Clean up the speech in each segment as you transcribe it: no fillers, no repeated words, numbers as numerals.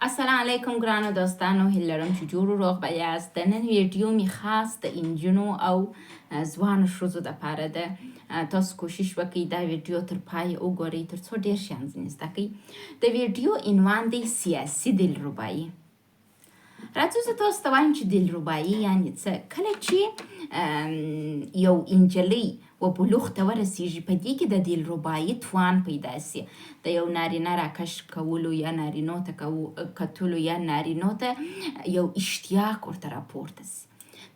السلام علیکم ګرانو دوستانو، هیله لرم چې جوړ روغ به یاست. د نن ویډیو می خاص د انجونو او ځوانو ښځو دپاره ده. تاسو کوشش وکړئ دا ویډیو تر پای وګورئ تر څو ډېر شیان ځینې زده کړئ. د ویډیو عنوان دی سیاسي دلربایی. راځو زه تاسو ته وایم چې دلربایی یعنې څه. کله چې یو انجلۍ و بلوغ ته ورسیږي، په دې کې د دلربایی توان پیدا سي، د یو نارینه راکشف کولو یا نارینو ته کتلو یا نارینو ته یو اشتیاق ورته راپورته سي.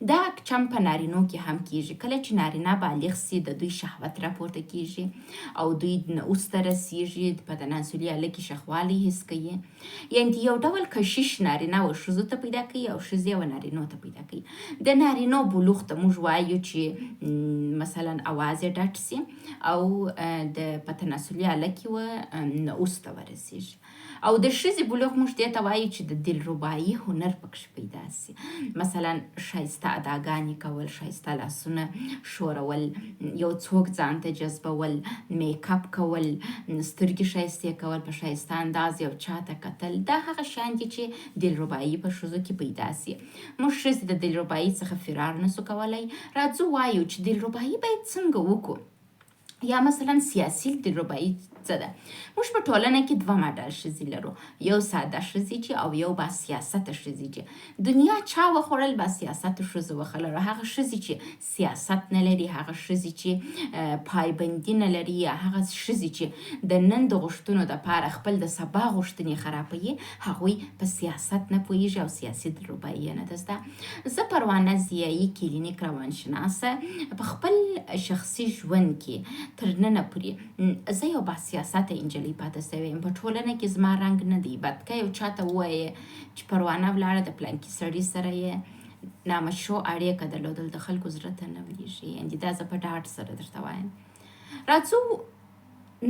دا چم په نارینو کې هم کیږي. کله چې نارینه بالغ سي، د دوی شهوت راپورته کیږي او دوی نعوس ته رسیږي، په تناسلي آله کې شخوالی حس کوي. یعنې یو ډول کشش نارینه و ښځو ته پیدا کوي او ښځې و نارینو ته پیدا کوي. د نارینو بلوغ ته موږ وایو چې مثلا اواز یې ډټ سي او د په تناسلي آله کې و نعوس ته ورسیږي. او د ښځې بلوغ موږ دې ته وایو چې د دلربایی هنر پکښې پیدا سي. مثلا ښایسته اداګانې کول، ښایسته لاسونه ښورول، یو څوک ځان ته جذبول، میک اپ کول، سترګې ښایستې کول، په ښایسته انداز یو چا ته کتل. دا هغه شیان دي چې دلربایی په ښځو کې پیدا سي. موږ ښځې د دلربایی څخه فرار نسو کولی. راځو وایو چې دلربایی باید څنګه وکړو. یا مثلا سیاسي دلربایی څه ده؟ موږ په ټولنه کې دوه ماډل ښځې لرو، یو ساده ښځې چې او یو با سیاسته ښځې چې. دنیا چا وخوړل؟ با سیاسته ښځو وخوړل. هغه ښځې چې سیاست نه لري، هغه ښځې چې پایبندي نه لري، یا هغه ښځې چې د نن د غوښتنو دپاره خپل د سبا غوښتنې خرابوي، هغوی په سیاست نه پوهېږي او سیاسي دلربایی یې نه ده زده. زه پروانه ضیایي کلینیک روانشناسه په خپل شخصي ژوند کې تر ننه پورې زه یو با سیاسته انجلۍ پاته سوې یم. په ټولنه کې زما رنګ نه دی بد. که یو چاته ووایې چې پروانه ولاړه د پلانکي سړي سره یې نامشروع اړیکه درلودل، د خلکو زړه ته نه ولېږي. یعنې دا زه په ډاډ سره درته وایم. راځو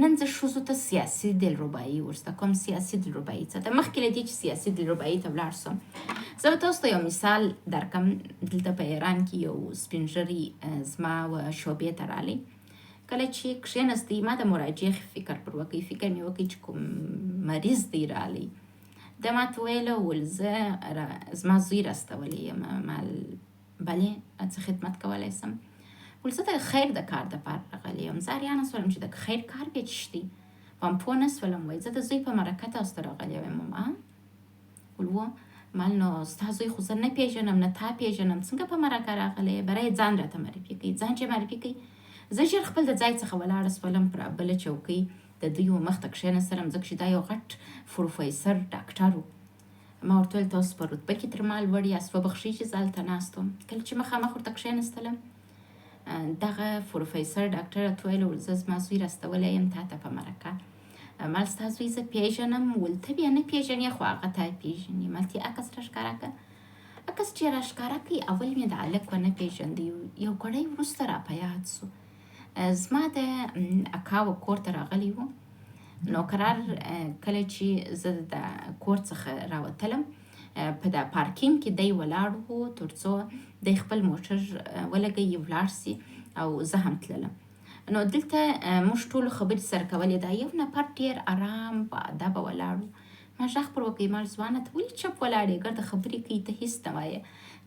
نن زه ښځو ته سیاسي دلربایی ورزده کوم. سیاسي دلربایی څه ده؟ مخکې له دې چې سیاسي دلربایی ته ولاړ سم، زه به تاسو ته یو مثال درکم. دلته په ایران کې یو سپین ږیري زما و شعبې ته رالی. کله چې کښېنستی، ما د مراجعې فکر پر وکړی. فکر مې وکړی چې کوم مریض دی رالی. ده ما ته ویله زه زما زوی راستولی یم، بلې څه خدمت کولی سم؟ زه د خیر د کار دپاره راغلی یم. زه حیرانه شولم چې د خیر کار بیا څه شی؟ پام پوه نه شولم. وایي زه د زوی په مرکه تاسو ته راغلی یم. مال نو ستا زوی خو زه نه پیژنم، نه تا پیژنم، څنګه په مرکه راغلی؟ برای ځان راته معرفي کوي. ځان چې معرفي کوي، زه ژر خپل د ځای څخه ولاړه شولم، پر بله چوکۍ د دوی مخ ته کښېنستلم، ځکه چې دا یو غټ پروفیسر ډاکټر و. ما ورته ویل تاسو په رتبه کې تر ما لوړ یاست، وبخښئ چې زه هلته ناست وم. کله چې مخامخ ورته کښېنستلم، دغه پروفیسر ډاکټر راته ویل زه زما زوی راستولی یم تا ته په مرکه. مال ستا زوی زه پیژنم؟ ول ته بیا نه پیژنې، خو هغه تا پیژني. مالتې عکس راښکاره کړه. عکس چې راښکاره کوي، اول مې د هلک ونه پیژندی، یو ګړی وروسته را په یاد سو. زما د اکا و کور ته راغلی و. نو قرار کله چې زه د کور څخه راوتلم، په دا پارکینګ کې دی ولاړ و تر څو دی خپل موټر ولګوي ولاړ سي او زه هم تللم. نو دلته موږ ټولو خبرې سره کولې. دا یو نفر ډېر ارام په ادبه ولاړ و. ما غږ پر وکړی، ما ځوانه ته ولې چپ ولاړې؟ ګرده خبرې کوي، ته هېڅ نه وایې.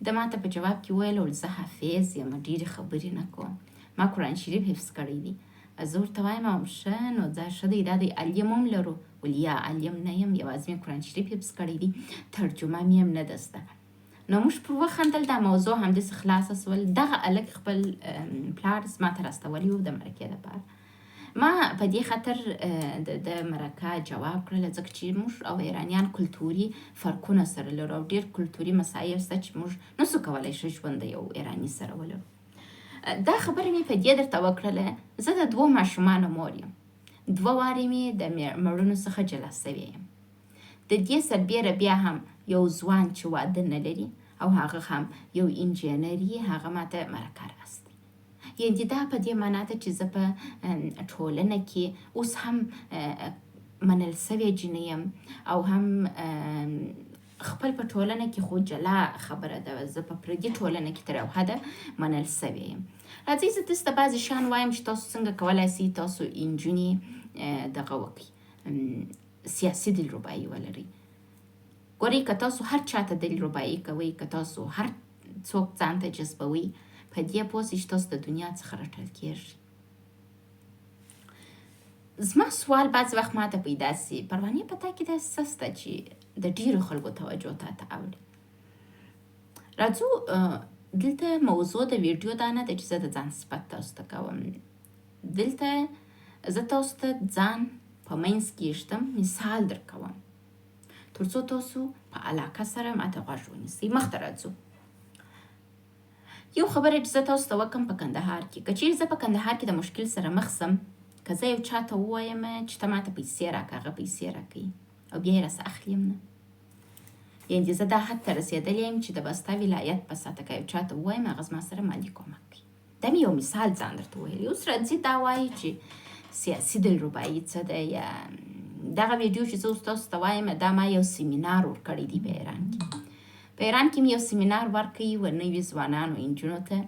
ده ما ته په جواب کې ویل زه حافظ یم، ډېرې خبرې نه کوم، ما قرآن شریف حفظ کړی دی. زه ورته وایم ښه نو ځه ښه دی، دا دی علم هم لرو؟ ول یا علم نه یم، یوازې مې قرآن شریف حفظ کړی دی، ترجمه مې هم نه ده زده. نو موږ پر وخندل، دا موضوع همداسې خلاصه سول. دغه هلک خپل پلار زما ته راستولی و د مرکې دپاره. ما په دې خاطر د مرکه جواب کړله، ځکه چې موږ او ایرانیان کلتوري فرقونه سره لرو او ډېر کلتوري مسایل شته چې موږ نسو کولی ښه ژوند د یو ایراني سره ولرو. دا خبره مې په دې درته وکړله، زه د 2 ماشومانو مور یم. 2 وارې مې د مړونو څخه جلا سوې یم. د دې سربیره بیا هم یو ځوان چې واده نه لري او هغه هم یو انجینر یي، هغه ماته مرکه راوستې. یعنې دا په دې معنا ده چې زه په ټولنه کې اوس هم منل سوې جینۍ یم او هم خپل په ټولنه کې خو جلا خبره ده، زه په پردي ټولنه کې تر یو حده منل سوې یم. راځئ زه داسې ته بعضې شیان وایم چې تاسو څنګه کولی سئ تاسو انجونې دغه وکړئ، سیاسي دلربایی ولرئ. ګورئ که تاسو هر چاته دلربایي کوئ، که تاسو هر څوک ځان ته جذبوئ، په دې پوه شئ چې تاسو د دنیا څخه رټل کېږئ. زما سوال بعض وخت ما ته پیدا سي، پروانې په تا کې داسې څه شته چې د ډېرو خلکو توجه تا ته اوړي؟ راځو دلته موضوع د ویډیو دا نه ده چې زه د ځان صفت تاسو ته کوم. دلته زه تاسو ته ځان په منځ کې ایږدم، مثال در کوم تر څو تاسو په علاقه سره ماته غوږ ونیسئ. مخته راځو. یو خبره چې زه تاسو ته وکړم په کندهار کې، که چیرې زه په کندهار کې د مشکل سره مخ سم، که زه یو چا ته ووایم چې ته ماته پیسې راکړه، هغه پیسې راکوي او بیا یې راسه اخلي هم نه. یعنې زه دا حد ته رسېدلی یم چې د بستا ولایت په سطحه که یو چا ته ووایم هغه زما سره مالي کومک کوي. دا مې یو مثال ځان درته ویلی. اوس راځي دا وایي چې سیاسي دلربایي څه ده، یا دغه ویډیو چې زه اوس تاسو ته وایم دا ما یو سیمینار ورکړی دی په ایران کې. په ایران کې مې یو سیمینار ورکوي و نوي ځوانانو انجونو ته،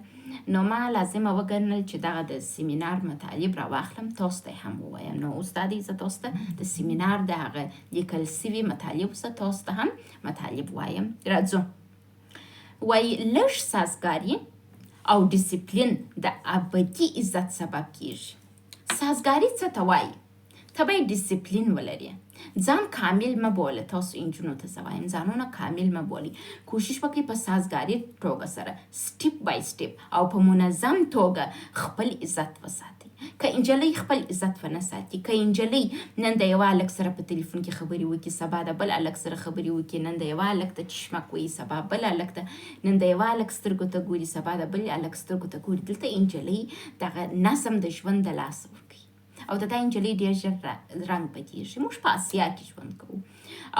نو ما لازمه وګڼل چې دغه د سیمینار مطالب راواخلم تاسو ته هم ووایم. نو اوس دا دی زه تاسو ته د سیمینار د هغه لیکل سوي مطالب زه تاسو ته هم مطالب وایم. راځو. وایي لږ سازګاري او ډیسپلین د ابدي عزت سبب کیږي. سازګاري څه ته وایي؟ ته باید ډیسپلین ولري. ځان کامل مه بوله. تاسو انجونو ته زه وایم ځانونه کامل مه بولئ. کوشش وکړئ په سازګاري توګه سره سټپ بای سټپ او په منظم توګه خپل عزت وساتئ. که انجلۍ خپل عزت ونه ساتي، که انجلۍ نن د یوه هلک سره په تلیفون کې خبرې وکړي، سبا د بل هلک سره خبرې وکړي، نن د یوه هلک ته چشمک وایي، سبا بل هلک ته، نن د یوه هلک سترګو ته ګوري، سبا د بل هلک سترګو ته ګوري، دلته انجلۍ دغه نظم د ژوند د لاسه ورکوي او د دا انجلۍ ډېر ژر رنګ بدېږي. موږ په اسیا کې ژوند کوو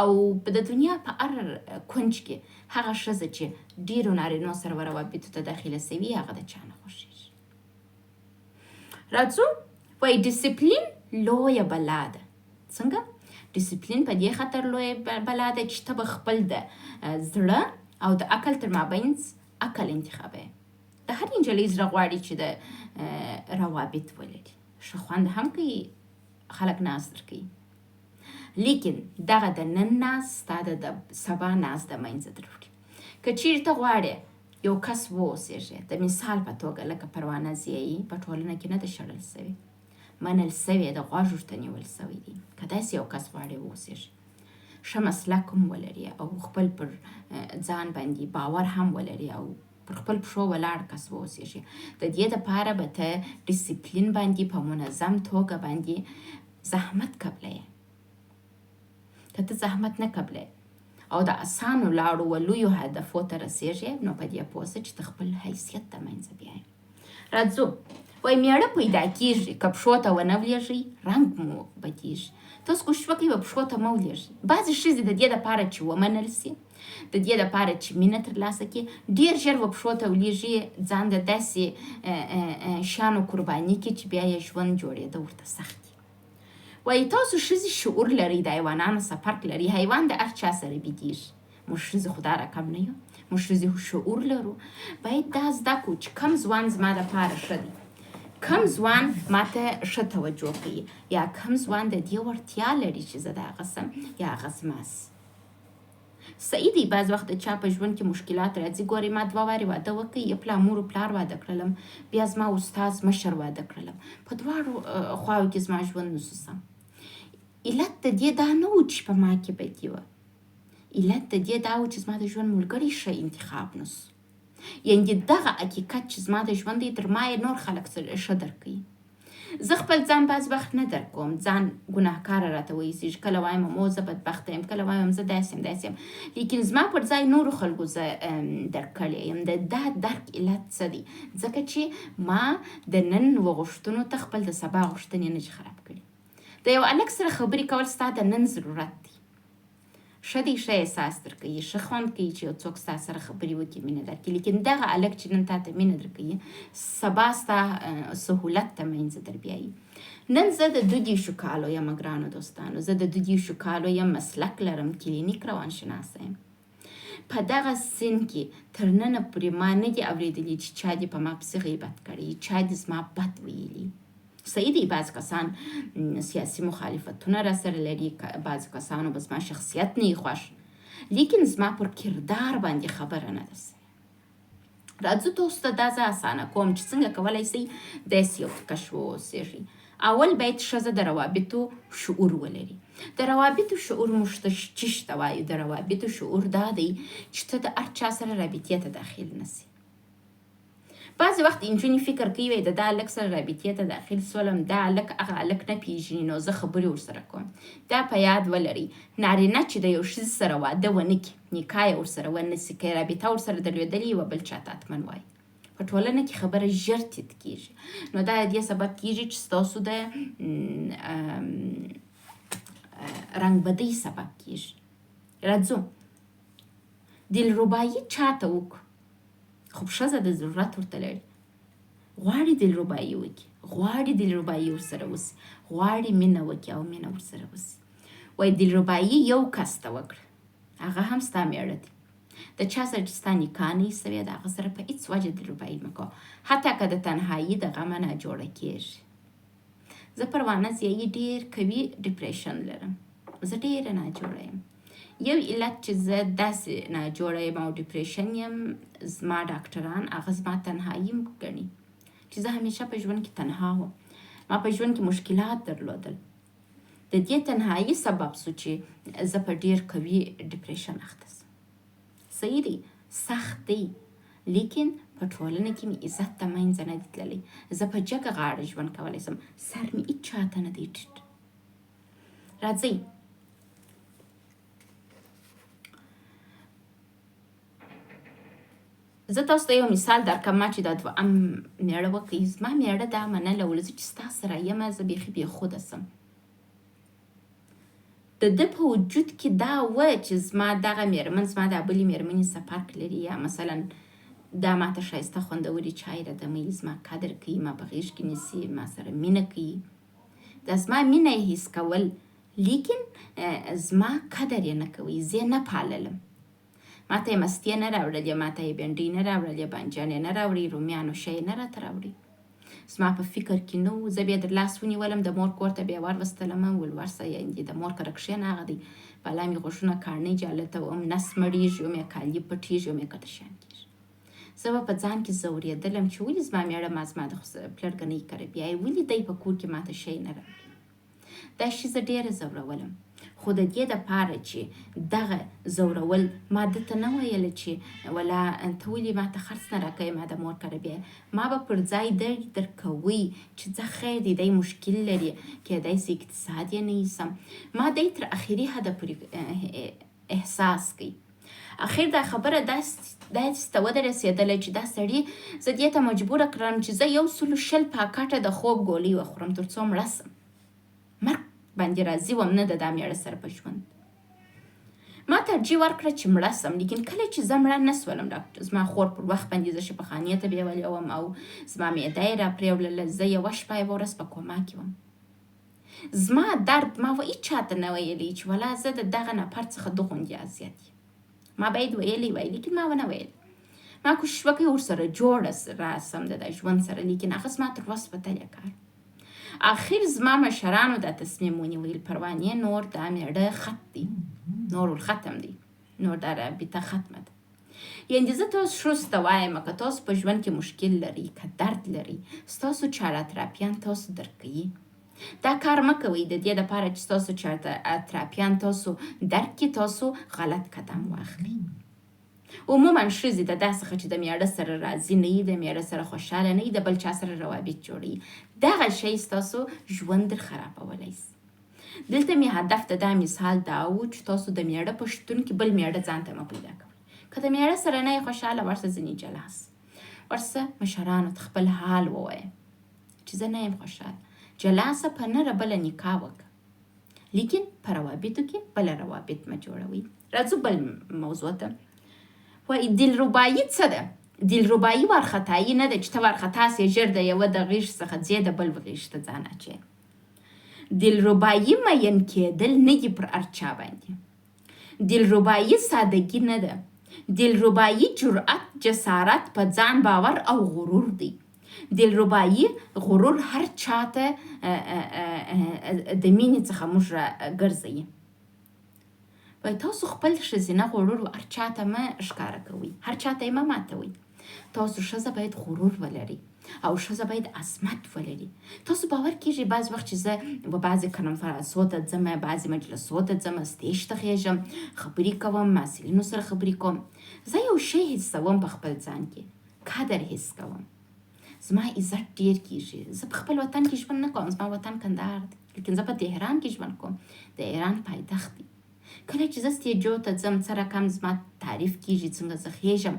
او د دنیا په هر کونج کې هغه ښځه چې ډېرو نارینو سره روابطو ته داخله سوي هغه د چا نه خوښېږي. راځو. وایي ډیسپلین لویه بلا ده. څنګه؟ ډیسپلین په دې خاطر لویه بلا ده چې ته به خپل د زړه او د عقل تر مابینځ عقل انتخابوې. د هر انجلۍ زړه غواړي چې د روابط ولري، ښه خوند هم کوي، خلک ناز درکوي، لیکن دغه د نن ناز ستا د سبا ناز د منځه در وړي. که چیرې ته غواړې یو کس واوسېږې، د مثال په توګه لکه پروانه ضیایي په ټولنه کې نه ده شړل سوې، منل سوې، د غوږ ورته نیول سوی دی. که داسې یو کس غواړې واوسېږې، ښه مسلک هم ولري او خپل پر ځان باندې باور هم ولري او پر خپل پښو ولاړ کس واوسېږي، د دې دپاره به ته ډیسپلین باندې په منظم توګه باندې زحمت قبلوې. که ته زحمت نه قبلوې او د اسانو لارو و لویو هدفو ته رسېږې، نو په دې پوه سه چې ته خپل حیثیت د منځه بیایې. راځو. وایي میړه پیدا کېږي، که پښو ته ونه ولېږئ رنګ مو بدېږي. تاسو کوشش وکړئ و پښو ته مه ولېږئ. بعضې ښځې د دې دپاره چې ومنل سي، د دې دپاره چې مینه ترلاسه کړي، ډېر ژر و پښو ته ولېږي، ځان د داسې شیانو قرباني کړي چې بیا یې ژوند جوړېده ورته سخت دي. وایي تاسو ښځې شعور لرئ، د حیوانانو څخه فرق لري. حیوان د هر چا سره بېدېږي، موږ ښځې خو دا رقم نه یو، موږ ښځې شعور لرو. باید دا زده کړو چې کوم ځوان زما دپاره ښه دی، کوم ځوان ماته ښه توجه کوي، یا کوم ځوان د دې وړتیا لري چې زه د هغه سم یا هغه زما سي. صحیح دی، بعض وخت د چا په ژوند کې مشکلات راځي. ګورې ما 2 وارې واده وکړی، یو پلا مور و پلار واده کړلم، بیا زما استاد مشر واده کړلم، په دواړو خواو کې زما ژوند نسو سم. علت د دې دا نه و چې په ما کې بدي وه، علت د دې دا و چې زما د ژوند ملګری ښه انتخاب نسو. یعنې دغه حقیقت چې زما د ژوند دی تر ما یې نور خلک ښه درک کوي. زه خپل ځان بعض وخت نه درک کوم، ځان ګناهکاره راته وایي، کله وایم مو زه بدبخته یم، کله وایم زه داسې یم داسې یم، لیکن زما پر ځای نورو خلکو زه درک کړی یم. د دا درک علت څه دی؟ ځکه چې ما د نن وغوښتنو ته خپل د سبا غوښتنې نه خراب کړي. د یو هلک سره خبرې کول ستا د نن ضرورت دی. ښه دی، ښه احساس درکوي، ښه خوند کوي چې یو څوک ستا سره خبرې وکړي، مینه درکړي، لیکن دغه هلک چې نن تا ته مینه درکوي سبا ستا سهولت ته منځه در بیایي. نن زه د 22 کالو یم ګرانو دوستانو، زه د 22 کالو یم، مسلک لرم، کلینیک روانشناسه یم. په دغه سن کې تر ننه پورې ما نه دي اورېدلي چې چا دې په ما پسې غیبت کړی، چا دې زما بد ویلي. صحیح دی، بعض کسان سیاسي مخالفتونه را سره لري، بعض کسانو به زما شخصیت نه یې خوښ، لیکن زما پر کردار باندې خبره نه ده سوې. راځو تاسو ته دا زه اسانه کوم چې څنګه کولی سئ داسې یو کشف واوسېږي. اول باید ښځه د روابطو شعور ولري. د روابطو شعور موږ ته چی ته وایو؟ د روابطو شعور دا دی چې ته د هر چا سره رابطې ته داخل نه سي. بعضې وخت نجونې فکر کوي د دا هلک سره رابطې ته داخل سولم، دا هلک هغه هلک نه پېژني نو زه خبرې ورسره کوم. دا په یاد ولرئ، نارینه چې د یو ښځې سره واده ونه کړي، نکاح یې ورسره ونه سي، که یې رابطه ورسره درلودلې یوه بل چا ته حتمن وایي. په ټولنه کې خبره ژر تیت کېږي. نو دا د دې سبب کېږي چې ستاسو د رنګبدۍ سبب کېږي. راځو دلربایي چاته وکړو؟ خو ښځه د ضرورت ورته لري، غواړي دلربایي وکړي، غواړي دلربایي ورسره وسي، غواړي مینه وکړي او مینه ورسره وسي. وایي دلربایي یو کس ته وکړه، هغه هم ستا میړه دی. د چا سره چې ستا نکاح نه وي سوې د هغه سره په هېڅ وجه دلربایي مه کوه، حتی که د تنهایي د غمه ناجوړه کېږي. زه پروانه ضیایي ډېر قوي ډپریشن لرم، زه ډېره ناجوړه یم. یو علت چې زه داسې ناجوړه یم او ډپریشن یم، زما ډاکټران هغه زما تنهایي ګڼي چې زه همیشه په ژوند کې تنها وم. ما په ژوند کې مشکلات درلودل. د دې تنهایي سبب سو چې زه په ډېر قوي ډپریشن اخته سم. صحیح دی، سخت دی، لیکن په ټولنه کې مې عزت ته منځه نه دی تللی. زه په جګه غاړه ژوند کولی سم، سر مې هېڅ چاته نه دی ټیټ. راځئ زه تاسو ته یو مثال درکړم. ما چې دا دوهم میړه وکړي، زما میړه دا منله ولزه چې ستا سره یمه زه بیخي بېخوده سم. د ده په وجود کې دا وه چې زما دغه میرمن زما دا بلې میرمنې څه فرق لري، یا مثلا دا ما ته ښایسته خوندورې چای رادموي، زما قدر کوي، ما په غېږ کې نیسي، ما سره مینه کوي. دا زما مینه یې حس کول، لیکن زما قدر یې نه کوي، زه یې نه پاللم. ما ته یې مستې نه راوړلې، ما ته یې بنډۍ نه راوړلې، بانجان یې نه راوړي، رومیانو شی یې نه راته راوړي. زما په فکر کې نه و. زه بیا در لاس ونیولم، د مور کور ته بیا وروستلم، ول ورسه د مور کره کښېنه، هغه دی بالا مې غوږونه کاڼۍ جالته وم، نس مړېږي، وم یې کالي پټېږي، وم یې کته شیان کېږي. زه به په ځان کې ځورېدلم چې ولې زما میړه زما د پلرګنۍ کره بیایي، ولې دی په کور کې ما ته شی نه راوړي. دا شي زه ډېره ځورولم. خو د دې دپاره چې دغه ځورول ما ده ته نه ویله چې ولا ته ولې ما ته خرڅ نه راکوې، ما د مور کره بیایي. ما به پر ځای درکوئ چې ځه خیر دی، دی مشکل لري، کیدای سي اقتصاد یې نه ایسم. ما دی تر اخري حده پورې احساس کوي. اخر دا خبره داسې ته ودرسېدله چې دا سړي زه دې ته مجبوره کړم چې زه 100 پاکټه د خوب ګولۍ وخورم تر څو مړه سم. مرګ باندې راضي وم، نه د دا میړه سره په ژوند. ما ترجیح ورکړه چې مړه سم، لیکن کله چې زه مړه نه سولم، زما خور پر وخت باندې زه شفاخانې ته بیولې وم او زما معده یې راپرېولله، زه یوه شپه یوه ورځ په کوما کې وم. زما درد ما هېڅ چاته نه ویلی چې ولا زه د دغه نفر څخه د غوندې اذیت یم. ما باید ویلی وای، لیکن ما ونه ویل. ما کوشش وکړی ورسره جوړه راسم د ژوند سره، لیکن هغه زما تر وس وتلی کار. آخر زما مشرانو دا تصمیم ونیول، پروانې نور دا میړه خط دی، نور ختم دی، نور دا رابطه ختمه ده. یعنې زه تاسو ښځو ته وایم که تاسو په ژوند کې مشکل لرئ، که درد لرئ، ستاسو چاراتراپیان تاسو درک کوي. دا کار مه کوئ د دې دپاره چې ستاسو چاراتراپیان تاسو درک کړي، تاسو غلط قدم واخلئ. عموما ښځې د دا څخه چې د میړه سره راضي نه وي، د میړه سره خوشحاله نه وي، د بل چا سره روابط جوړوي، دغه شی ستاسو ژوند در خرابولی سي. دلته مې هدف د دا مثال دا و چې تاسو د میړه په شتون کې بل میړه ځان ته مه پیدا کوئ. که د میړه سره نه یې خوشحاله، ورسه ځینې جلاس، ورسه مشرانو ته خپل حال ووایه چې زه نه یم خوشحاله. جلاسه په نره بله نکاح وکړه، لیکن په روابطو کې بله روابط مه جوړوئ. راځو بل موضوع ته. وایي دلربایي څه ده؟ دلربایي وارخطایي نه ده چې ته وارخطا سې ژر د یوه د غېږ څخه ځې د بل غېږ ته ځان اچوې. دلربایي مین کېدل نه دي پر هر چا باندې. دلربایي سادګي نه ده. دلربایي جرأت، جسارت، په ځان باور او غرور دی. دلربایي غرور هر چاته د مینې څخه موږ راګرځوي. وای تاسو خپل ښځینه غرور هر چاته مه ښکاره کوئ، هر چاته یې مه ماتوئ. تاسو ښځه باید غرور ولري او ښځه باید عظمت ولري. تاسو باور کیږي بعض وخت چې زه به بعضې کنفرانسو ته ځم، بعضې مجلسو ته ځم، سټیج ته خیږم، خبرې کوم، محصلینو سره خبرې کوم، زه یو شی حسوم په خپل ځان کې، قدر حس کوم، زما عزت ډیر کیږي. زه په خپل وطن کې ژوند نه کوم، زما وطن کندهار دی، لیکن زه په تهران کې ژوند کوم، د ایران پایتخت دی. کله چې زه سټیجو ته ځم څه رقم زما تعریف کیږي، څنګه زه خیږم،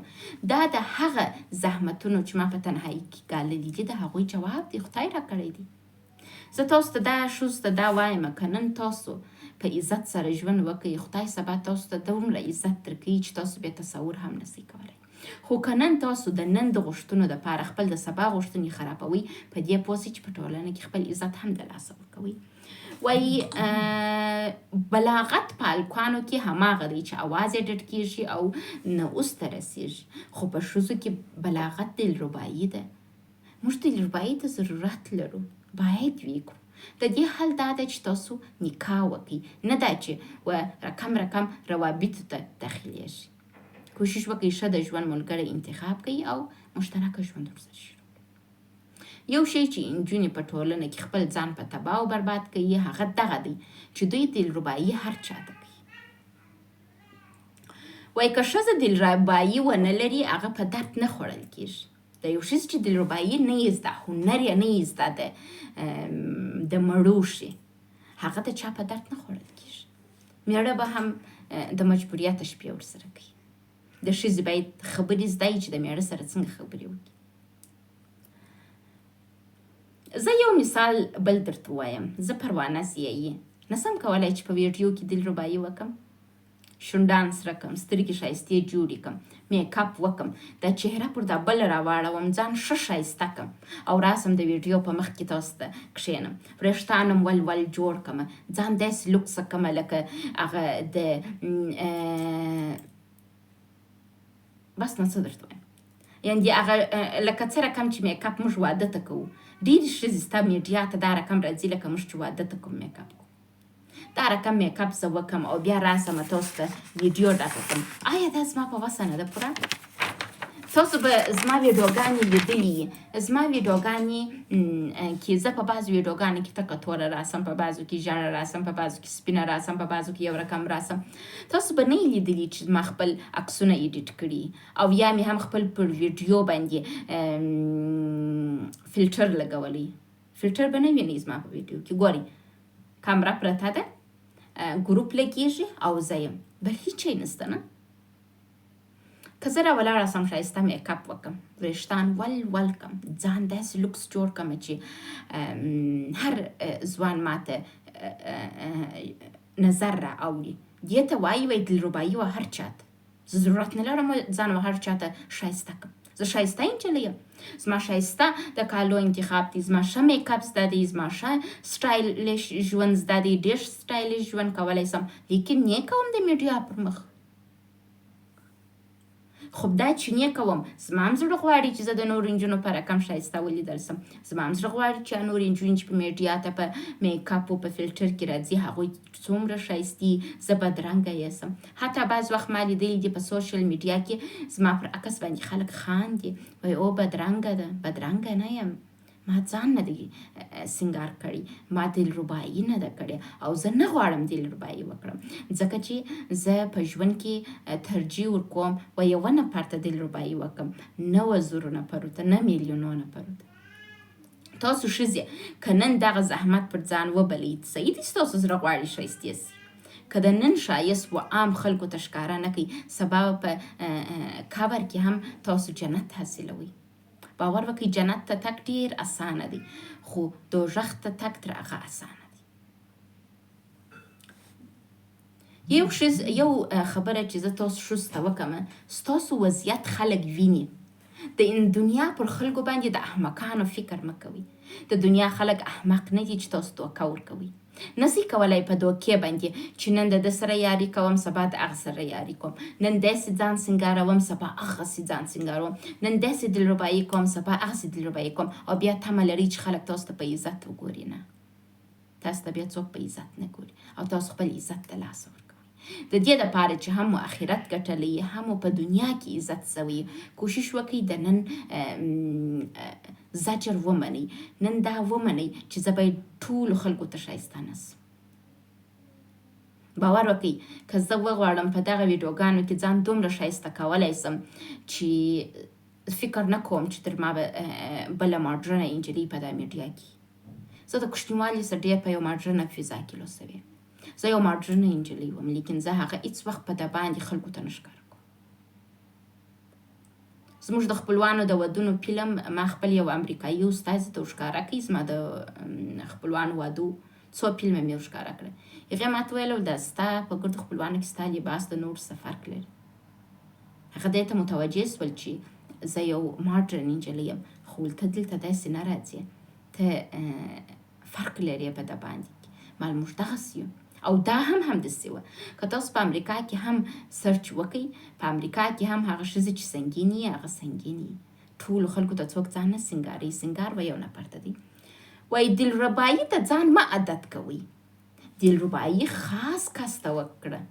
دا د هغه زحمتونو چې ما په تنهایي کې ګاللي دي د هغوی جواب دی، خدای راکړی دی. زه تاسو ته دا ښځو ته دا وایم که نن تاسو په عزت سره ژوند وکړئ، خدای سبا تاسو ته دومره عزت درکوي چې تاسو بیا تصور هم نسئ کولی. خو که نن تاسو د نن د غوښتنو دپاره خپل د سبا غوښتنې خرابوئ، په دې پوه سئ چې په ټولنه کې خپل عزت هم د لاسه ورکوئ. وایي بلاغت په الکانو کې هماغه دی چې اواز یې ډډ کېږي او نعوس ته رسېږي، خو په ښځو کې بلاغت دلربایي ده. موږ دلربایي ته ضرورت لرو، باید ویې کړو. د دې حل دا ده چې تاسو نکاح وکړئ، نه دا چې رقم روابطو ته داخلېږي. کوشش وکړئ ښه د ژوند ملګری انتخاب کړئ او مشترکه ژوند ورسره شروع. یو شی چې نجونې په ټولنه کې خپل ځان په تباه او برباد کوي هغه دغه دی چې دوی دلربایي هر چاته کوي. وایي که ښځه دلربایي ونه لري هغه په درد نه خوړل کېږي. د یو ښځې چې دلربایي نه یې زده، هنر یې نه یې زده د مړو شي، هغه د چا په درد نه خوړل کېږي. میړه به هم د مجبوریته شپې ورسره کوي. د ښځې باید خبرې زده چې د میړه سره څنګه خبرې وکړي. زه یو مثال بل درته وایم. زه پروانه سیايي نسم کولی چې په ویډیو کې دلربایي وکم، شونډان سره کم، سترګې ښایستې جوړې کم، میک اپ وکم، د چهره پر دا بل راواړوم، ځان ښه ښایسته کم او راسم د ویډیو په مخ کې تاسو ته کښېنم، وریښتانم ول جوړ کم، ځان داسې لوکسه کمه لکه هغه د بس نه څه درته وایم، یعنې هغه لکه څه رقم چې میک اپ موږ واده ته کوو. ډېرې ښځې ستا میډیا ته دا رقم راځي لکه موږ چې واده ته کوم میک اپ کوو. دا رقم میک اپ زه وکم او بیا راسم تاسو ته ویډیو ډاکه کړم. آیا دا زما په وسه نه ده پوره؟ تاسو به زما ویډیوګانې لیدلي، زما ویډیوګانې کې زه په بعضو ویډیوګانو کې تکه توره راسم، په بعضو کې ژړه راسم، په بعضو کې سپینه راسم، په بعضو کې یو رقم راسم. تاسو به نه یې لیدلي چې ما خپل عکسونه ایډیټ کړي او یا مې هم خپل پر ویډیو باندې فلټر لګولی. فلټر به نه وینئ زما په ویډیو کې. ګورئ کامره پرته ده، ګروپ لګېږي او زه یم، بل هیڅ شی نسته نه. که زه راولاړه سم ښایسته میک اپ وکم، وریښتان ول کم، ځان داسې لوکس جوړ کم چې هر ځوان ماته نظر را اوړي. دې ته وایي دلربایي و هر چاته. زه ضرورت نه لرم ځان و هر چاته ښایسته کم. زه ښایسته نجلۍ یم، زما ښایسته د کالو انتخاب دی، زما ښه میک اپ زده دی، زما ښه سټایلش ژوند زده دی، ډېر سټایلش ژوند کولی سم، لیکن نه کوم د میډیا پر مخ. خو دا چې نه کوم، زما هم زړه غواړي چې زه د نورو نجونو په رقم ښایسته ولیدل سم. زما هم زړه غواړي چې نورې نجونې چې په میډیا ته په میک اپ او په فلټر کې راځي هغوی څومره ښایستې، زه بدرنګه یې سم. حتی بعض وخت ما لیدلي دي په سوشل میډیا کې زما پر عکس باندې خلک خاندي، وایي او بدرنګه ده. بدرنګه نه یم، ما ځان نه دی سینګار کړی، ما دلربایي نه ده کړې او زه نه غواړم دلربایي وکړم، ځکه چې زه په ژوند کې ترجیح ورکوم و یوه نفر ته دلربایي وکړم، نه 1000 نفرو ته، نه میلیونو نفرو ته. تاسو ښځې که نن دغه زحمت پر ځان وبلئ، صحیح دي ستاسو زړه غواړي ښایستې سي. که د نن ښایست و عام خلکو ته ښکاره نه کوئ، سبا په قبر کې هم تاسو جنت حاصلوئ. باور وکړئ جنت ته تک ډیر اسانه دی، خو دوزخ ته تک تر هغه اسانه دی. یو خبره چې زه تاسو ښځو ته وکړم، ستاسو وضعیت خلک ویني. د دنیا پر خلکو باندې د احمقانو فکر مه کوئ. د دنیا خلک احمق نه دي چې تاسو دوکه ورکوئ. نسی کولای په دوکې باندې چې نن د سره یاري کوم، سبا د هغه سره یاري کوم، نن داسې ځان سینګاروم، سبا هغسې ځان سینګاروم، نن داسې دلربایي کوم، سبا هغسې دلربایي کوم، او بیا تمه لري چې خلک تاسو ته په عزت وګوري. نه، تاسو ته بیا څوک په عزت نه ګوري او تاسو خپل عزت ته لاس ورکوئ. د دې دپاره چې هم مو آخرت ګټلی هم مو په دنیا کې عزت سوی کوشش وکړئ د نن زجر ومنئ نن دا ومنئ چې زه به ټولو خلکو ته ښایسته نسم باور وکړئ که زه وغواړم په دغه ویډیوګانو کې ځان دومره ښایسته کولی سم چې فکر نه کوم چې تر ما به بله ماډرنه انجلۍ په دا میډیا کې زه د کوچنیوالي څه ډېر په یو ماډرنه فضا کې لوستوې زه یو ماډرنه انجلۍ وم لیکن زه هغه هېڅ وخت په ده باندې خلکو ته نه ښکاره کوم زموږ د خپلوانو د ودونو فلم ما خپل یو امریکایي استازي ته وښکاره کړی زما د خپلوانو وادو څو فلمه مې وښکاره کړه هغې ما ته ویل دا ستا په ګردو خپلوانو کې ستا لباس د نورو څه فرق لري هغه دې ته متوجه سول چې زه یو ماډرن انجلۍ یم خو ته دلته داسې نه راځې ته فرق لري په ده باندې مال موږ دغسې یو او دا هم همداسې وه که تاسو په امریکا کې هم سرچ وکئ په امریکا کې هم هغه ښځې چې سنګینې هغه سنګینې ټولو خلکو ته څوک ځان نه سینګاروي سینګار به یو نفر ته دی وایي دلربایي ته ځان مه عادت کوئ دلربایي خاص کس ته وکړه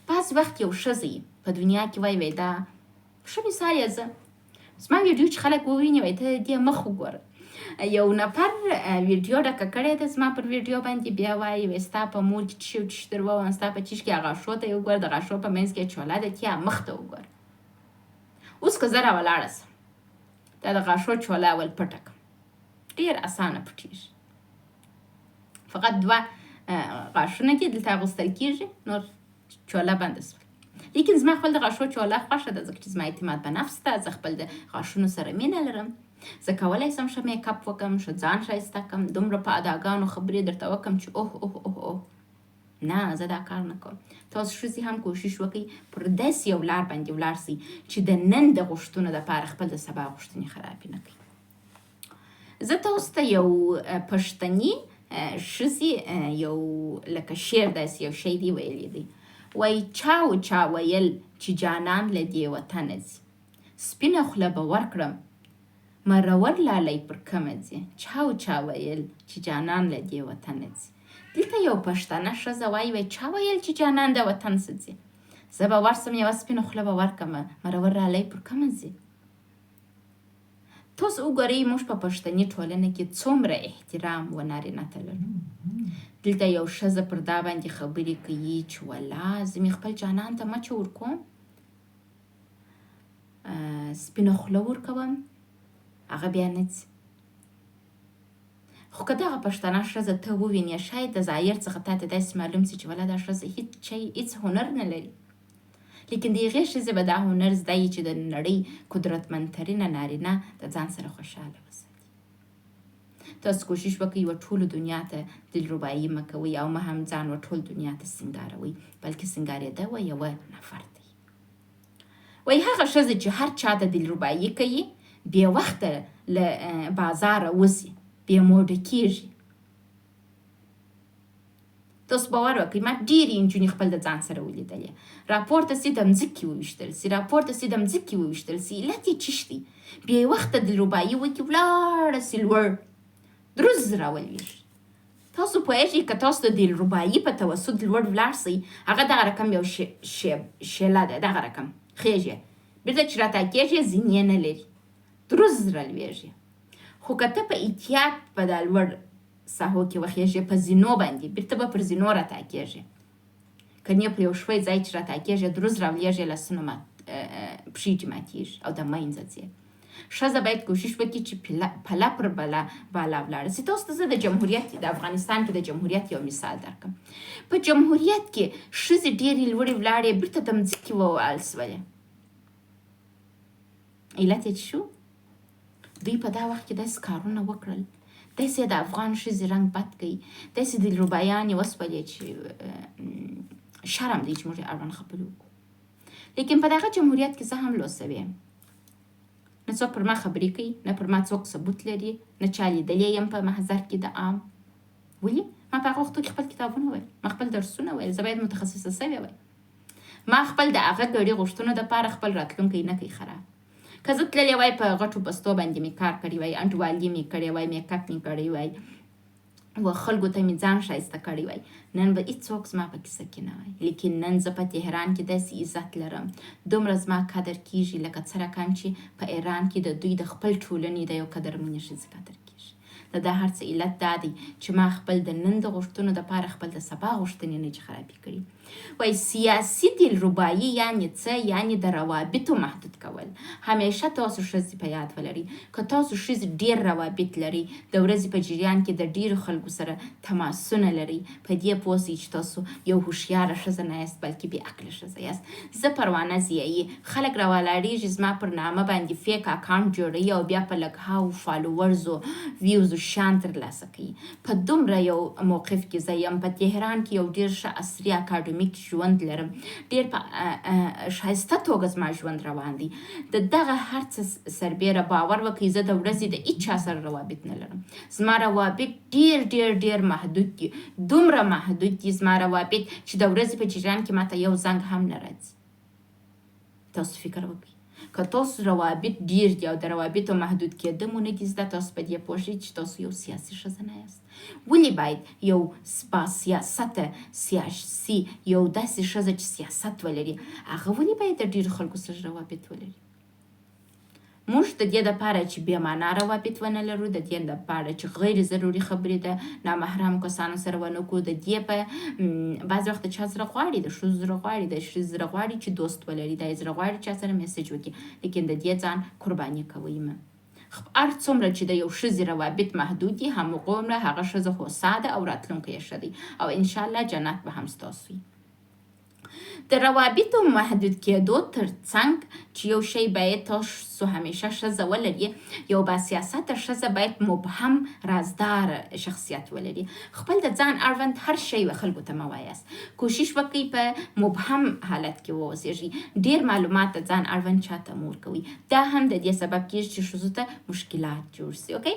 بعض وخت یو ښځه په دنیا کې وایي دا ښه مثال یې زه زما ویډیو چې خلک وویني وایي ته دې مخ وګوره یو نفر ویډیو ډکه کړې ده زما پر ویډیو باندې بیا وایي ستا په مور کې څه شی او څه دروایم ستا په چیش کې غاښو ته یې وګوره د غاښو په منځ کې چوله ده تیا مخ ته وګوره اوس که زه راولاړه سم دا د غاښو چوله اول پټه کړم ډېر اسانه پټېږي فقط دوه غاښونه کې دلته اغوستل کېږي نور چوله بنده سول لیکن زما خپل د غاښو چوله خوښه ده ځکه چې زما اعتماد په نفس ده زه خپل د غاښونو سره مینه لرم زه کولی سم ښه میک اپ وکړم ښه ځان ښایسته کړم دومره په اداګانو خبرې درته وکړم چې اوه اوه اوه اوه نه زه دا کار نه کوم تاسو ښځې هم کوشش وکړئ پر داسې یو لار باندې ولاړ سئ چې د نن د غوښتنو دپاره خپل د سبا غوښتنې خرابې نه کړئ زه تاسو ته یو پښتني ښځې یو لکه شعر داسې یو شی دی ویلی دی وایي چا و چا ویل چې جانان له دې وطنه ځي سپینه خوله به ورکړم مرور لالی پر کمه ځي چا و چا ویل چې جانان له دې وطنه ځي دلته یو پښتنه ښځه وایي چا ویل چې جانان د وطن څه ځي زه به ورسم یوه سپینه خوله به ورکړم مرور لالی پر کمه ځي تاسو وګورئ موږ په پښتني ټولنه کې څومره احترام و نارینه ته لرو دلته یو ښځه پر دا باندې خبرې کوي چې والله زه مې خپل جانان ته مچه ورکوم سپینه خوله ورکوم هغه بیا نه ځي خو که دغه پښتنه ښځه ته ووینې شاید د ظاهر څخه تا ته داسې معلوم سي چې والله دا ښځه هېڅ هنر نه لري لیکن د هغې ښځې به دا هنر زده وي چې د نړۍ قدرتمندترینه نارینه د ځان سره خوشحاله وساتي تاسو کوشش وکړئ یوه ټولو دنیا ته دلربایي مه کوئ او مه هم ځان و ټول دنیا ته سینګاروئ بلکې سینګارېده و یوه نفر دی وایي هغه ښځه چې هر چا ته دلربایي کوي بې وخته له بازاره وځي بې موډه کېږي تاسو باور وکړئ ما ډېرې نجونې خپل د ځان سره ولیدلې راپورته سي د مځکې وویشتل سي راپورته سي د مځکې وویشتل سي علت یې څه دی بې وخته دلربایي وکړي ولاړه سي لوړ دروز راولویږي تاسو پوهېږئ که تاسو د دلربایي په توسط لوړ ولاړ سئ هغه دغه رقم یو شیله ده دغه رقم خیږي بیرته چې راتاکېږي زینې نه لري دروز رالویږي خو که ته په احتیاط په دا لوړ ساحو کې وخیږي په زینو باندې بیرته به پر زینو راتاکېږي که نه په یو شوی ځای چې راتاکېږي دروز راولېږي لاسونه پښې دې ماتېږي او د منځه ځي ښځه باید کوشش وکړي چې پله پر بالا ولاړه سي تاسو ته زه د جمهوریت د افغانستان کې د جمهوریت یو مثال درکړم په جمهوریت کې ښځې ډېرې لوړې ولاړې بیرته د مځکې ووال سولې علت یې څه شو دوی په دا وخت کې داسې کارونه وکړل داسې د افغان ښځې رنګ بد کوي داسې دلربایانې وسولې چې شرم دی چې موږ یې اړوند خبرې وکړو لیکن په دغه جمهوریت کې زه هم لوستوې یم نه څوک پر ما خبرې کوي نه پر ما څوک ثبوت لري نه چا لیدلی یم په محضر کې د عام ولې ما په هغه وختو کې خپل کتابونه ویل ما خپل درسونه ویل زه باید متخصصه سوې وای ما خپل د هغه ګډې غوښتنو دپاره خپل راتلونکی نه کوي خراب که زه تللی وای په غټو بستو باندې مې کار کړی وای انډوالي مې کړی وای میک اپ مې کړی وای و خلکو ته مې ځان ښایسته کړی وای. نن به هېڅوک زما په کیسه کې نه وای. لیکن نن زه په تهران کې داسې عزت لرم، دومره زما قدر کېږي لکه څه رقم چې په ایران کې د دوی د خپل ټولنې د یو قدرمنې ښځې قدر کېږي. د دا هر څه علت دا دی چې ما خپل د نن د غوښتنو دپاره خپل د سبا غوښتنې نه چې خرابې کړي. وای سیاسي دلربایي یعنې څه؟ یعنې د روابطو محدود کول. همیشه تاسو ښځې په یاد ولرئ، که تاسو ښځې ډېر روابط لرئ، د ورځې په جریان کې د ډېرو خلکو سره تماسونه لرئ، په دې پوه سئ چې تاسو یو هوښیاره ښځه نه یاست بلکې بې عقله ښځه یاست. زه پروانه ضیایي، خلک راولاړېږي زما پر نامه باندې فیک اکاونټ جوړوي او بیا په لږهاو فالوورزو ویوزو شان ترلاسه کوي. په دومره یو موقف کې زه یم. په تهران کې یو ډېر ښه عصري اکاډمیک ژوند لرم، ډېر په ښایسته توګه زما ژوند روان دی. د دغه هر څه سربیره باور وکړئ زه د ورځې د هېچا سره روابط نه لرم. زما روابط ډېر ډېر ډېر محدود دي، دومره محدود دي زما روابط چې د ورځې په جریان کې ماته یو زنګ هم نه راځي. تاسو فکر وکړئ، که تاسو روابط ډېر دي او د روابطو محدود کېدم مو نه دي زده، تاسو په دې پوه شئ چې تاسو یو سیاسي ښځه نه یاست. ولې باید یو باسیاسته سیاسي یو داسې ښځه چې سیاست ولري هغه ولې باید د ډېرو خلکو سره روابط ولري؟ موږ د دې دپاره چې بې معنا روابط ونه لرو، د دې دپاره چې غیر ضروري خبرې د نامحرمو کسانو سره ونه کړو، د دې په بعضې وخت د چا زړه غواړي، د ښځو زړه غواړي، د ښځې زړه غواړي چې دوست ولري، دا یې زړه غواړي چا سره میسج وکړي، لیکن د دې ځان قرباني کوئ مه. هر څومره چې د یو ښځې روابط محدود دي همغومره هغه ښځه هوسا ده او راتلونکی یې ښه دی او انشاءالله جنت به هم ستاسو وي. د روابطو محدود کېدو تر څنګ چې یو شی باید تاسو همیشه ښځه ولري، یو باسیاسته ښځه باید مبهم رازدار شخصیت ولري. خپل د ځان اړوند هر شی خلکو ته مه وایاست، کوشش وکړئ په مبهم حالت کې واوسېږئ، ډېر معلومات د ځان اړوند چاته مه ورکوئ. دا هم د دې سبب کېږي چې ښځو ته مشکلات جوړ سي. اوکې،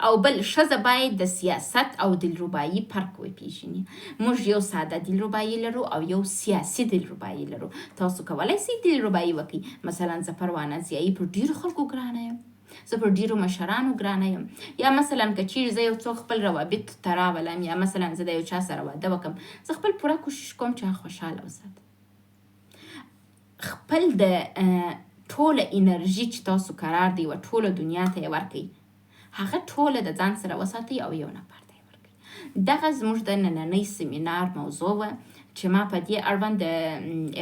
او بل ښځه باید د سیاست او دلربایي فرق وپېژني. موږ یو ساده دلربایي لرو او یو سیاسي دلربایي لرو. تاسو کولی شئ دلربایي وکړئ. مثلا زه پروانه ضیایي پر ډېرو خلکو ګرانه یم، زه پر ډېرو مشرانو ګرانه یم، یا مثلا که چیرې زه یو څوک خپل روابط ته راولم، یا مثلا زه د یو چا سره واده وکړم، زه خپل پوره کوشش کوم چې هغه خوشحاله وساتم. خپل د ټوله انرژي چې تاسو قرار دی و ټوله دنیا ته یې ورکئ، هغه ټوله د ځان سره وساتئ او یو نفر ته یې ورکئ. دغه زموږ د نننۍ سیمینار موضوع وه چې ما په دې اړوند د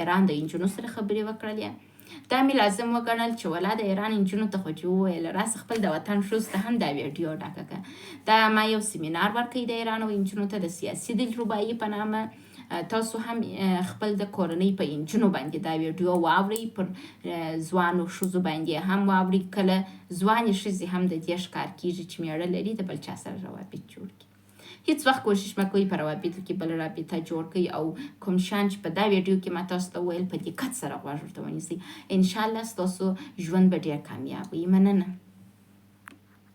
ایران د انجونو سره خبرې وکړلې. دا مې لازم وګڼل چې ولا د ایران انجونو ته خو چې وویل راسه خپل د وطن ښځو ته هم دا ویډیو ډکه کړه. دا ما یو سیمینار ورکړی د ایران انجونو ته د سیاسي دلربایي په نامه. تاسو هم خپل د کورنۍ په انجونو باندې دا ویډیو واورئ، پر ځوانو ښځو باندې هم واورئ. کله ځوانې ښځې هم د دې ښکار کېږي چې میړه لري د بل چا سره روابط جوړ کړي. هیڅ وخت کوشش مه کوئ په روابطو کې بل رابطه جوړ کړئ او کوم شیان چې په دا ویډیو کې ما تاسو ته وویل په دقت سره غوږ ورته ونیسئ. انشاءالله ستاسو ژوند به ډېر کامیاب وي. مننه.